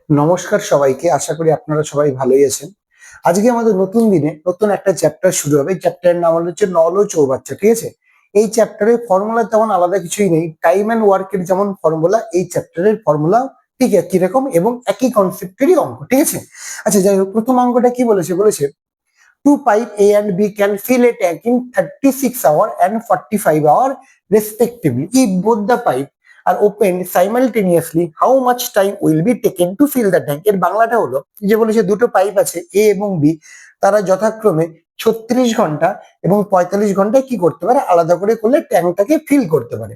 নমস্কার সবাইকে, আশা করি আপনারা সবাই ভালোই আছেন। আজকে আমাদের নতুন দিনে নতুন একটা চ্যাপ্টার শুরু হবে। চ্যাপ্টারের নাম হচ্ছে নল ও চৌবাচ্চা। ঠিক আছে, এই চ্যাপ্টারের ফর্মুলা তেমন আলাদা কিছুই নেই। টাইম অ্যান্ড ওয়ার্কের যেমন ফর্মুলা, এই চ্যাপ্টারের ফর্মুলা ঠিক একই রকম এবং একই কনসেপ্টেরই অঙ্ক। ঠিক আছে, আচ্ছা যাই হোক, প্রথম অঙ্কটা কি বলেছে? বলেছে two pipe A and B can fill a tank in 36 hours and 45 hours respectively. If both the pipe are opened simultaneously, how much time will be taken to fill the tank? এর বাংলাটা হলো যে বলেছে দুটো pipe আছে A এবং B, তারা যথাক্রমে 36 ঘন্টা এবং 45 ঘন্টায় কি করতে পারে, আলাদা করে করলে ট্যাঙ্কটাকে ফিল করতে পারে।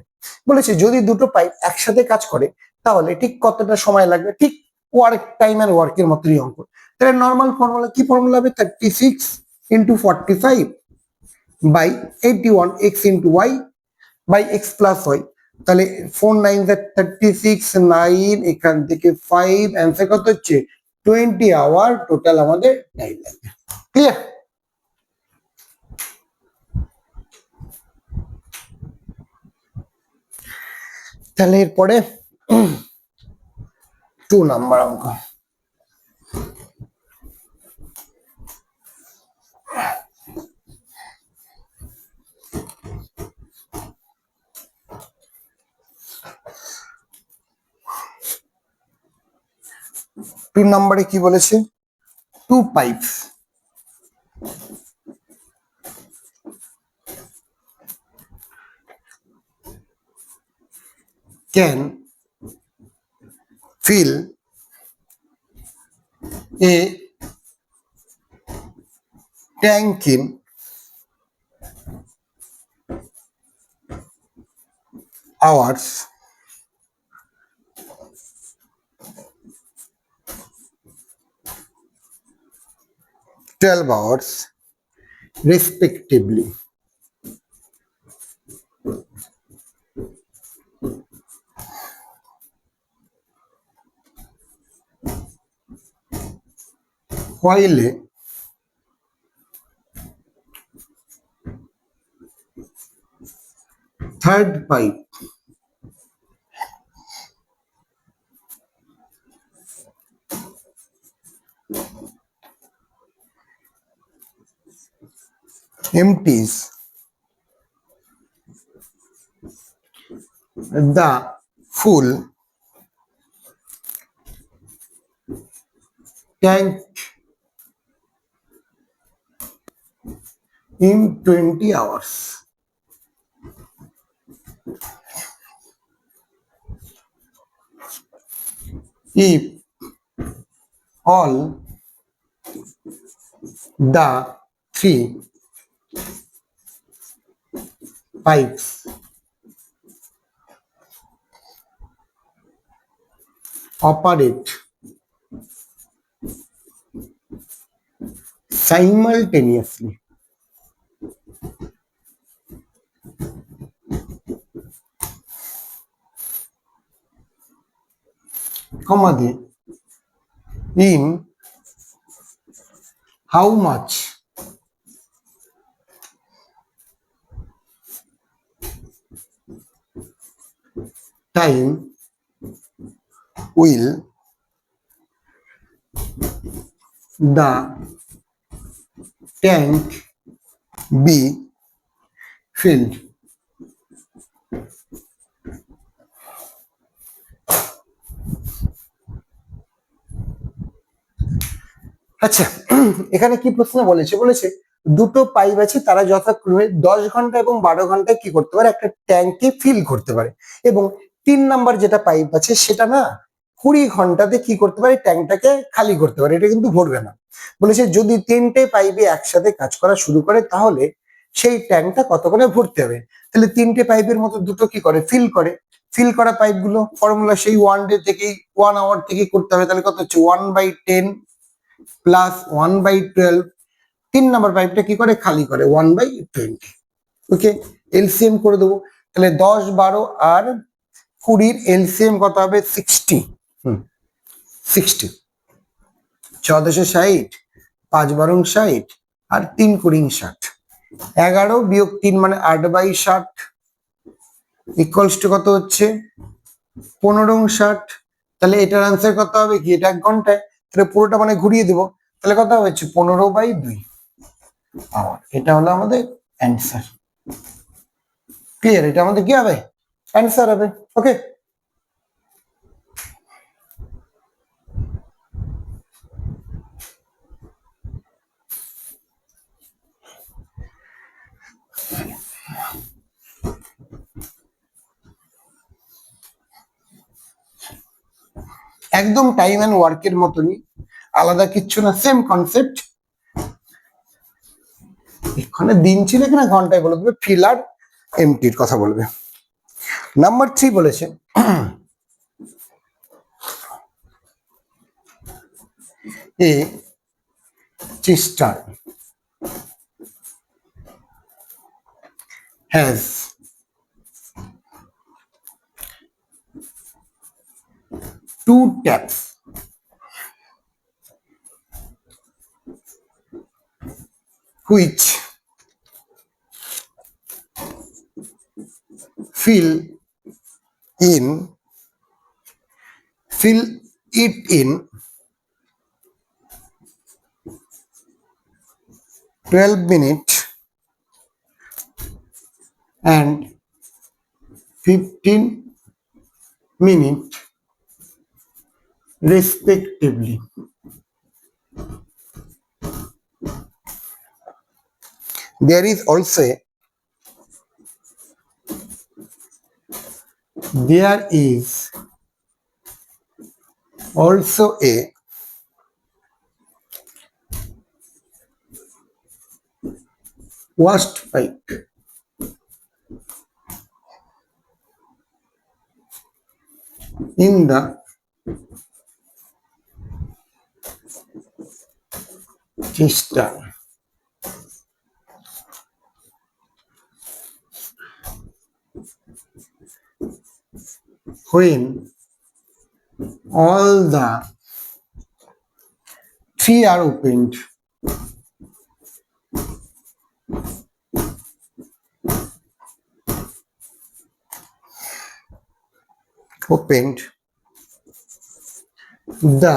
বলেছে যদি দুটো পাইপ একসাথে কাজ করে তাহলে ঠিক কতটা সময় লাগবে, ঠিক ওয়ার্ক টাইম এন্ড ওয়ার্কের মতোই অঙ্ক। তাহলে নর্মাল ফর্মুলা কি ফর্মুলা হবে? 36 into 45 by 81 x into y by x plus y। তাহলে 4 9 36, 9 এখান থেকে 5, অ্যান্সার কত হচ্ছে 20 আওয়ার টোটাল আমাদের টাইম লাগবে। ক্লিয়ার? তাহলে এরপরে 2 নাম্বার অঙ্ক। টু নাম্বারে কি বলেছে? Two pipes can fill a tank in 12 hours respectively. While a third pipe empties the full tank in 20 hours. If all the three pipes operate simultaneously, in how much time will the tank be filled? আচ্ছা, এখানে কি প্রশ্ন বলেছে? বলেছে দুটো pipe আছে, তারা যথাক্রমে 10 ঘন্টা এবং 12 ঘন্টায় কি করতে পারে, একটা ট্যাঙ্কে ফিল করতে পারে। এবং 3 নাম্বার যেটা পাইপ আছে সেটা না 20 ঘন্টাতে কি করতে পারে, ট্যাঙ্কটাকে খালি করতে পারে, এটা কিন্তু ভরবে না। বলেছে যদি 3টে পাইপে একসাথে কাজ করা শুরু করে তাহলে সেই ট্যাঙ্কটা কতক্ষণে ভরতে হবে। তাহলে 3টে পাইপের মতো দুটো কি করে, ফিল করে। ফিল করা পাইপগুলো ফর্মুলা সেই 1 ডে থেকেই 1 আওয়ার থেকেই করতে হবে। তাহলে কত হচ্ছে 1/10 প্লাস 1/12। 3 নাম্বার পাইপটা কি করে, খালি করে 1/20। ওকে, এলসিএম করে দেবো। তাহলে 10, 12 আর 20 এলসিএম কত হবে? 60। 60 14 60, 5 12 60 আর 3 20 60। 11 বিয়োগ 3 মানে 8/60 ইকুয়ালস টু কত হচ্ছে 15 60। তাহলে এটার আনসার কত হবে কি, এটা 1 ঘন্টায়, তাহলে পুরোটা মানে ঘুরিয়ে দেবো, তাহলে কত হচ্ছে 15/2 আওয়ার। এটা হলো আমাদের অ্যান্সার। ক্লিয়ার? এটা আমাদের কি হবে, অ্যান্সার হবে। ওকে, একদম টাইম অ্যান্ড ওয়ার্কের মতনই, আলাদা কিচ্ছু না, সেম কনসেপ্ট। এখানে দিন ছিল কিনা ঘন্টায় বলে দেবে, ফিল আর এমটির কথা বলবে। নাম্বার 3 বলেছে এ cistern has 2 taps which fill it in 12 minutes and 15 minutes respectively. There is also a waste pipe in the cistern. When all the 3 are opened, the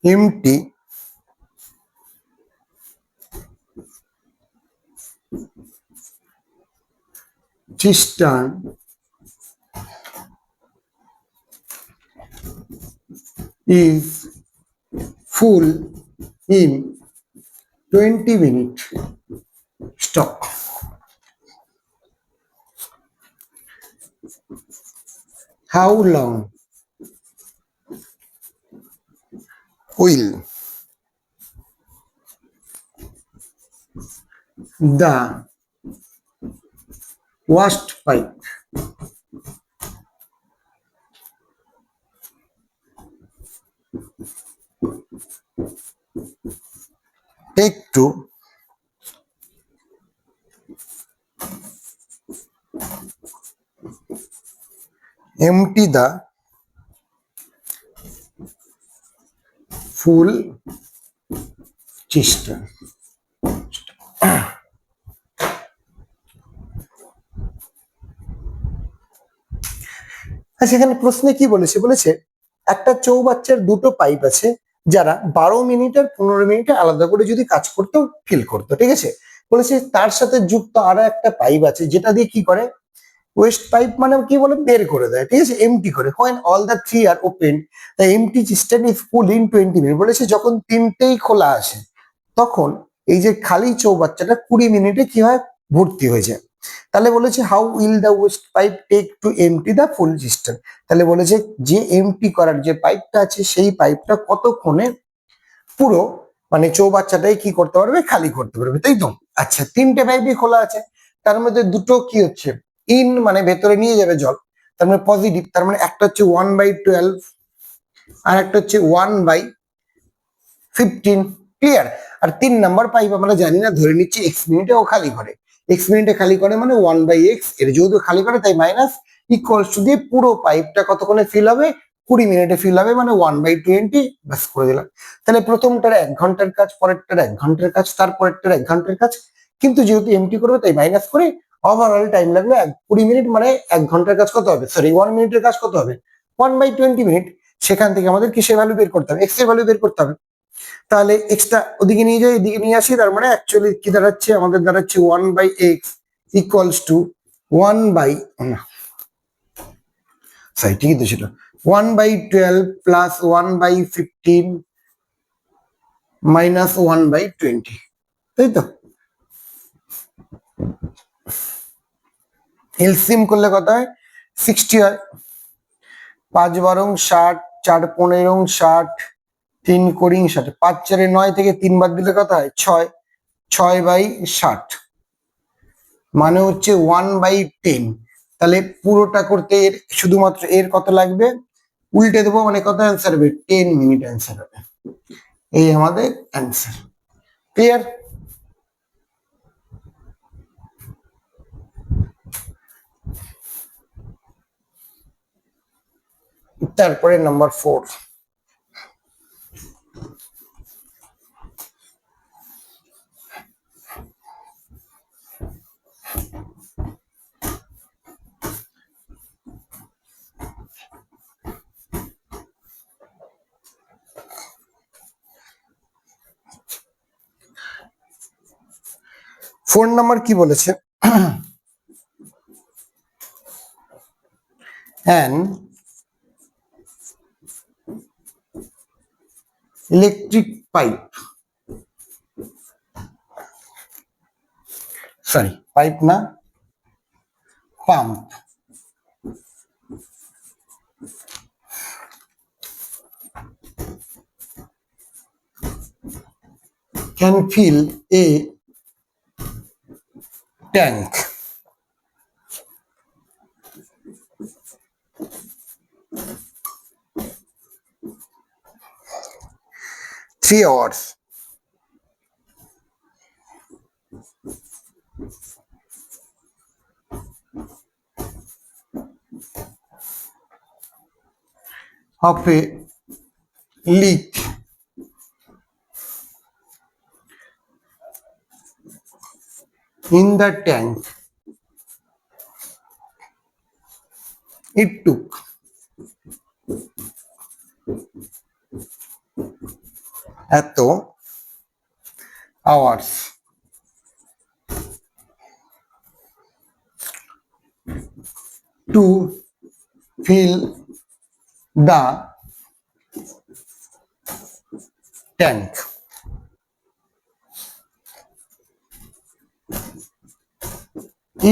empty cistern is full in 20 minutes. Stop. How long will the waste pipe take to empty the full cistern? সেখানে প্রশ্নে কি বলেছে, বলেছে একটা চৌবাচ্চার 2টো pipe আছে যারা 12 minute আর 15 মিনিটে আলাদা করে যদি কাজ করতো ফিল করতো, ঠিক আছে। বলেছে তার সাথে যুক্ত আরো একটা পাইপ আছে যেটা দিয়ে কি করে, ওয়েস্ট পাইপ মানে কি বলে, বের করে দেয়, ঠিক আছে, এমটি করে। when all the 3 are open the empty cistern is full in 20 minutes. বলেছে যখন তিনটেই খোলা আছে তখন এই যে খালি চৌবাচ্চাটা 20 মিনিটে কি হয়, ভর্তি হয়ে যায়। তাহলে বলেছে how will the waste pipe take to empty the full system. তাহলে বলেছে যে এমটি করার যে পাইপটা আছে সেই পাইপটা কতক্ষণে পুরো মানে চৌবাচ্চাটাই কি করতে পারবে, খালি করতে পারবে, তাই তো। আচ্ছা, 3টে পাইপই খোলা আছে, তার মধ্যে 2টো কি হচ্ছে, ইন মানে ভেতরে নিয়ে যাবে জল, তার মানে পজিটিভ, তার মানে একটা হচ্ছে 1/12 আর একটা হচ্ছে 1/15। ক্লিয়ার? আর 3 নাম্বার পাইপ আমরা জানি না, ধরে নিচ্ছি x মিনিটে ও খালি করে, x মিনিটে খালি করে মানে 1/x, এর যেহেতু খালি করে তাই মাইনাস ইকুয়ালস টু দিয়ে পুরো পাইপটা কতক্ষণে ফিল হবে, 20 মিনিটে ফিল হবে, মানে 1/20 ব্যাস করে দিলাম। তাহলে প্রথমটার 1 ঘন্টার কাজ, পরেরটার 1 ঘন্টার কাজ, তারপরেরটার 1 ঘন্টার কাজ, কিন্তু যেহেতু এমটি করবে তাই মাইনাস করে ওভারঅল টাইম লাগলো 20 মিনিট, মানে 1 ঘন্টার কাজ কত হবে, সরি 1 মিনিটের কাজ কত হবে, 1/20 মিনিট। সেখান থেকে আমাদের কিসের ভ্যালু বের করতে হবে, এক্স এর ভ্যালু বের করতে হবে। তাহলে এক্সটা ওদিকে নিয়ে যাই, এদিকে নিয়ে আসি, তার মানে অ্যাকচুয়ালি কি দাঁড়াচ্ছে, আমাদের দাঁড়াচ্ছে 1/x equals to 1 by, sorry ঠিকই তো ছিল, 1/12 প্লাস 1/15 মাইনাস 1/20, তাই তো। এলসিএম করলে কত হয়, 60 হয়। 5 বারং 60, 4 15 60, 3 60, 5 4 9 থেকে 3 বাদ দিলে কত হয়, 6, 6/60, মানে হচ্ছে 1/10। তাহলে পুরোটা করতে এর শুধুমাত্র এর কত লাগবে, উল্টে দেবো, মানে কত অ্যান্সার হবে, 10 মিনিট অ্যান্সার হবে। এই আমাদের অ্যান্সার। ক্লিয়ার? তারপরে নাম্বার 4, ফোন নাম্বার কি বলেছে, an electric pipe, sorry pipe না, pump, can fill a tank. Three hours. Of a leak in the tank. It took এত hours to fill the tank.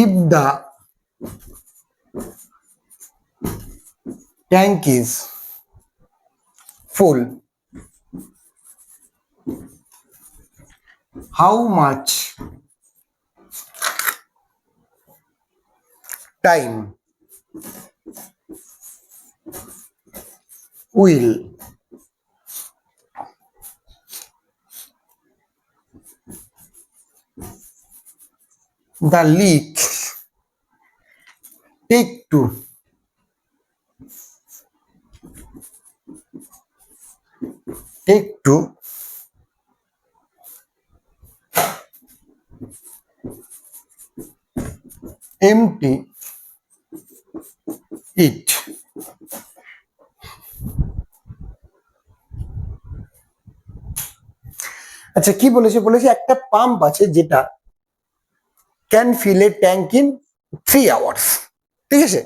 If the tank is full, how much time will the leak take to empty it? আচ্ছা কি বলেছে, বলেছে একটা pump আছে যেটা can fill a tank in 3 hours, ঠিক আছে,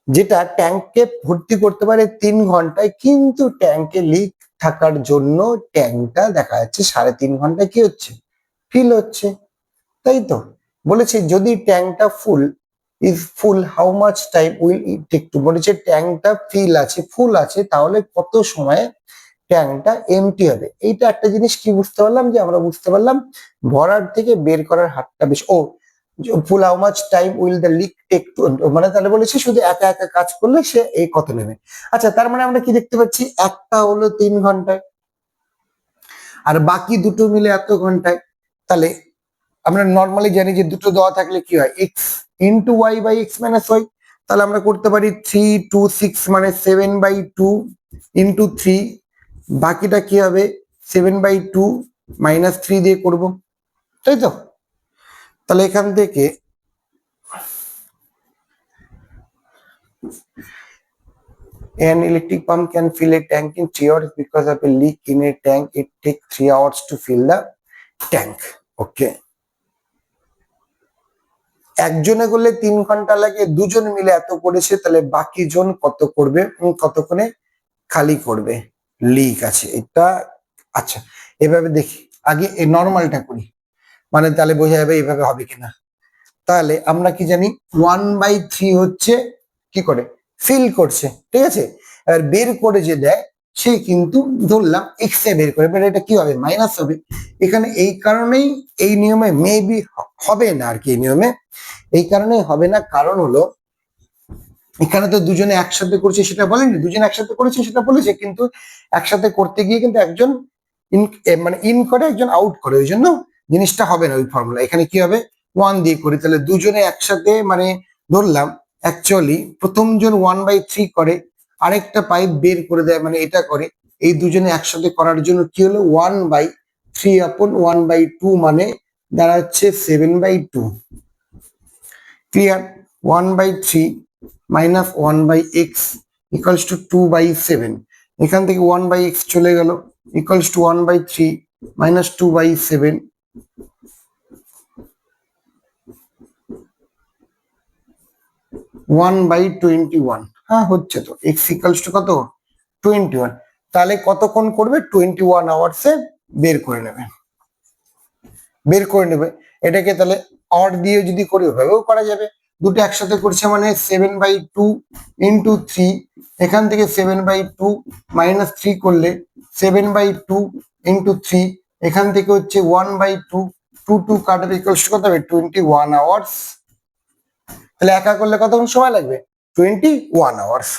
যেটা ট্যাঙ্কে ভর্তি করতে পারে 3 ঘন্টায়, কিন্তু ট্যাঙ্কে লিক থাকার জন্য ট্যাঙ্কটা দেখা যাচ্ছে 3.5 ঘন্টায় কি হচ্ছে, ফিল হচ্ছে, তাই তো। বলেছে যদি ট্যাঙ্কটা full how much time will it take to, বলেছে ট্যাঙ্কটা ফুল আছে তাহলে কত সময়ে ট্যাঙ্কটা এমটি হবে। এইটা একটা জিনিস কি বুঝতে পারলাম, যে আমরা বুঝতে পারলাম ভরার থেকে বের করার হারটা বেশি। ও full how much time will the leak take to, মানে তাহলে বলেছি শুধু একা একা কাজ করলে সে এই কত নেবে। আচ্ছা তার মানে আমরা কি দেখতে পাচ্ছি, একটা হলো 3 ঘন্টায় আর বাকি দুটো মিলে এত ঘন্টায়। তাহলে আমরা নর্মালি জানি যে দুটো দেওয়া থাকলে কি হয়, X into Y by X minus Y. তাহলে আমরা করতে পারি 3 2 6 মানে 7/2 ইন্টু 3, বাকিটা কি হবে 7/2 -3 দিয়ে করব, তাই তো। তাহলে এখান থেকে An electric pump can fill a tank in 3 hours because of a leak in a tank. It takes 3 hours to fill the tank. Okay. একজনে করলে 3 ঘন্টা লাগে, দুজন মিলে এত করেছে, তাহলে বাকি জন কত করবে, কতক্ষণে খালি করবে? লিক আছে এটা। আচ্ছা, এভাবে দেখি, আগে এই নর্মালটা করি, মানে তাহলে বোঝা যাবে এইভাবে হবে কিনা। তাহলে আমরা কি জানি 1/3 হচ্ছে কি করে ফিল করছে, ঠিক আছে। এবার বের করে যে দেয় সে কিন্তু ধরলাম এক্স এ বের করে, এটা কি হবে? মাইনাস হবে। এখানে এই কারণেই এই নিয়মে মেবি হবে না আর কি, এই নিয়মে এই কারণে হবে না, কারণ হলো এখানে তো দুজনে একসাথে করছে সেটা বলেনি, দুজনে একসাথে করেছে সেটা বলেছে, কিন্তু একসাথে করতে গিয়ে কিন্তু একজন মানে ইন করে একজন আউট করে, ওই জন্য জিনিসটা হবে না ওই ফর্মুলা। এখানে কি হবে? 1 দিয়ে করি, তাহলে দুজনে একসাথে মানে ধরলাম অ্যাকচুয়ালি প্রথম জন 1/3 করে, আরেকটা পাইপ বের করে দেয়, মানে এটা করে, এই দুজনে একসাথে করার জন্য কি হলো 1/3 আপন 1/2 মানে দাঁড়াচ্ছে 7/2। Clear? 1/3 minus 1/x equals to 2/7। এখান থেকে 1/x চলে গেল, ইকুয়ালস টু 1/3 মাইনাস 2/7। 1/21। হ্যাঁ হচ্ছে তো, x ইকুয়ালস টু কত? 21। তাহলে কতক্ষণ করবে? 21 আওয়ার্সে বের করে নেবে, বের করে নেবে। এটাকে তাহলে অর দিয়ে যদি করি ওভাবেও করা যাবে, দুটো একসাথে করছে মানে 7/2 ইন্টু 3, এখান থেকে 7/2 মাইনাস 3 করলে 7/2 ইন্টু 3, এখান থেকে হচ্ছে 1/2, 2 কাটার ইকুয়ালস কত হবে? 21 আওয়ার্স। তাহলে একা করলে কতক্ষণ সময় লাগবে? 21 আওয়ার্স।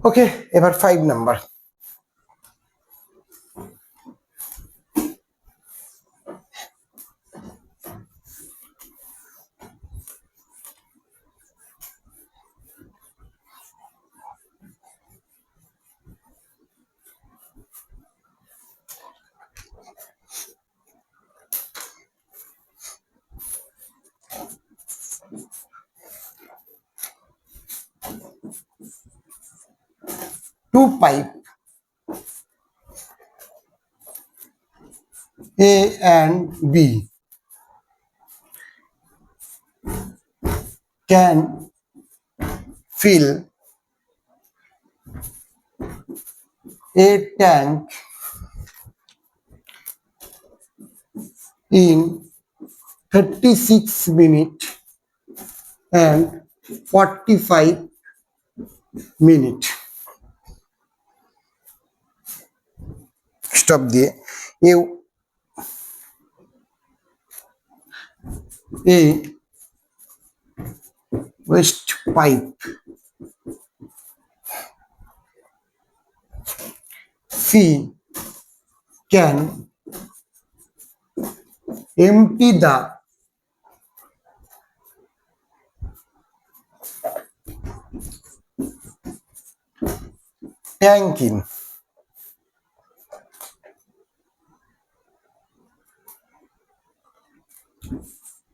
ওকে, এবার 5 number. Two pipe A and B can fill a tank in 36 minutes and 45 minutes. Stop দিয়ে a waste pipe C can empty the tank in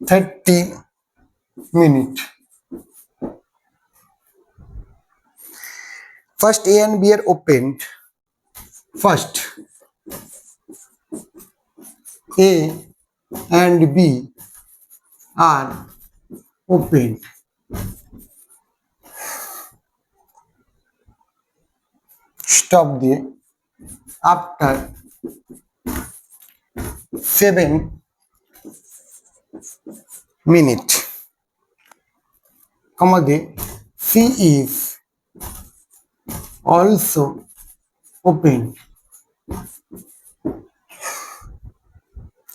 30 minutes. First A and B are opened. First A and B are opened. Stop there. After 7 minutes, comma there, C is also opened.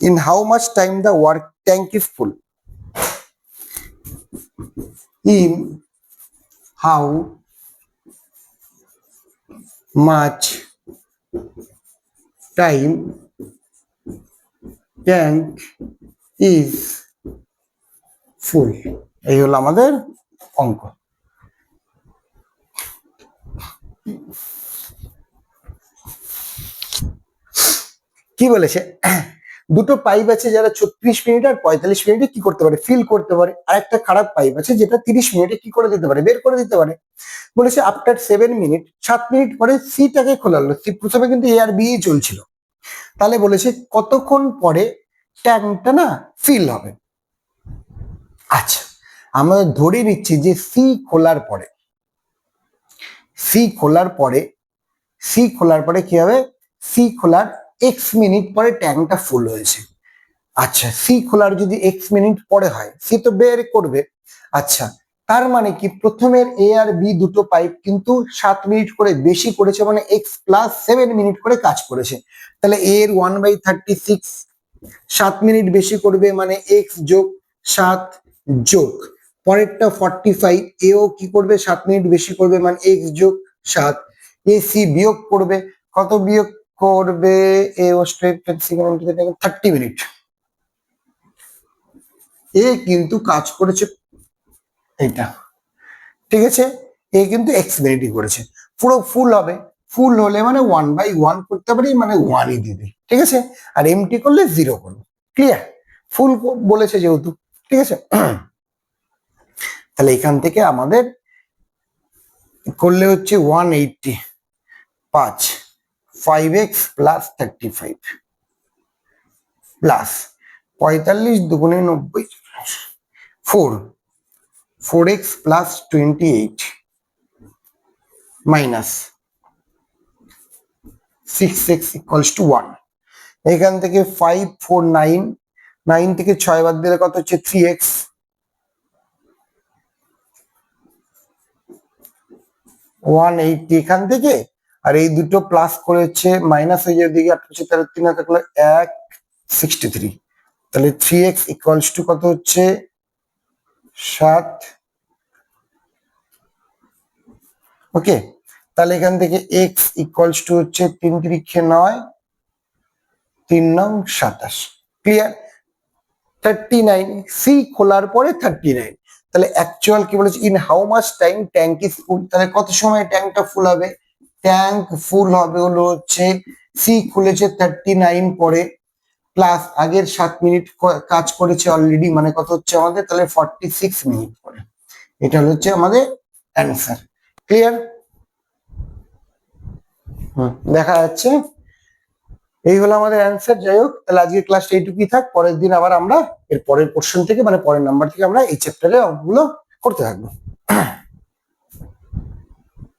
In how much time the work tank is full? In how much time tank is full? এই হলো আমাদের অঙ্ক। কি বলেছে, দুটো pipe আছে যারা 36 minute আর 45 মিনিটে কি করতে পারে, ফিল করতে পারে, আর একটা খারাপ পাইপ আছে যেটা 30 মিনিটে কি করে দিতে পারে, বের করে দিতে পারে। বলেছে আফটার 7 মিনিট, 7 মিনিট পরে সিটাকে খোলা হলো। প্রথমে কিন্তু এ আর বি চলছিল, তাহলে বলেছে কতক্ষণ পরে ট্যাঙ্কটা না ফিল হবে। আচ্ছা, আমরা ধরে নিচ্ছি যে সি খোলার পরে, সি খোলার পরে, সি খোলার পরে কি হবে, সি খোলার এক্স মিনিট পরে ট্যাঙ্কটা ফুল হয়েছে। আচ্ছা, সি খোলার যদি এক্স মিনিট পরে হয়, সি তো বের করবে। আচ্ছা, তার মানে কি প্রথমের এ আর বি দুটো পাইপ কিন্তু 7 মিনিট করে বেশি করেছে, মানে এক্স প্লাস 7 মিনিট করে কাজ করেছে। তাহলে এ এর 1/36 7 মিনিট বেশি করবে, মানে এক্স যোগ 7 যোগ পরেরটা 45, এও কি করবে 7 মিনিট বেশি করবে, মানে এক্স যোগ 7। এ সি বিয়োগ করবে, কত বিয়োগ করবে, এ ও স্ট্রেট 30 মিনিট। এ কিন্তু কাজ করেছে এইটা, ঠিক আছে, এ কিন্তু এক্স মিনিটই করেছে। পুরো ফুল হবে, ফুল হলে মানে 1/1 করতে পারি, মানে 1ই দিবে, ঠিক আছে, আর এমটি করলে 0 করবে। ক্লিয়ার? ফুল বলেছে যেহেতু, ঠিক আছে। তাহলে এখান থেকে আমাদের করলে হচ্ছে 180 5x প্লাস 35 প্লাস 45 দুগুণে 90 4x plus 28 minus 6x equals to 1। এখান থেকে 5 4 9, 9 থেকে 6 বাদ দিলে কত হচ্ছে 3x, 180 এখান থেকে, আর এই দুটো প্লাস করে হচ্ছে মাইনাস হয়ে যাবে দিকে, 8 হচ্ছে 3 থাকলো 163। তাহলে 3x ইকুয়ালস টু কত হচ্ছে 7। ওকে, তাহলে এখান থেকে x ইকুয়ালস টু হচ্ছে 3 3 9, 3 9 27। ক্লিয়ার? 39, সি খোলার পরে 39। তাহলে অ্যাকচুয়াল কি বলেছে, in how much time tank is full, তাহলে কত সময় ট্যাঙ্কটা ফুল হবে, ট্যাঙ্ক ফুল হবে হলো হচ্ছে সি খুলেছে 39 পরে, প্লাস আগের 7 মিনিট কাজ করেছে অলরেডি, মানে কত হচ্ছে আমাদের, তাহলে 46 মিনিট পরে। এটা হচ্ছে আমাদের অ্যান্সার। ক্লিয়ার? দেখা যাচ্ছে, এই হলো আমাদের অ্যান্সার। যাই হোক, তাহলে আজকের ক্লাসটা এইটুকুই থাক, পরের দিন আবার আমরা এর পরের পোর্শন থেকে, মানে পরের নাম্বার থেকে আমরা এই চ্যাপ্টারে অঙ্কগুলো করতে থাকবো।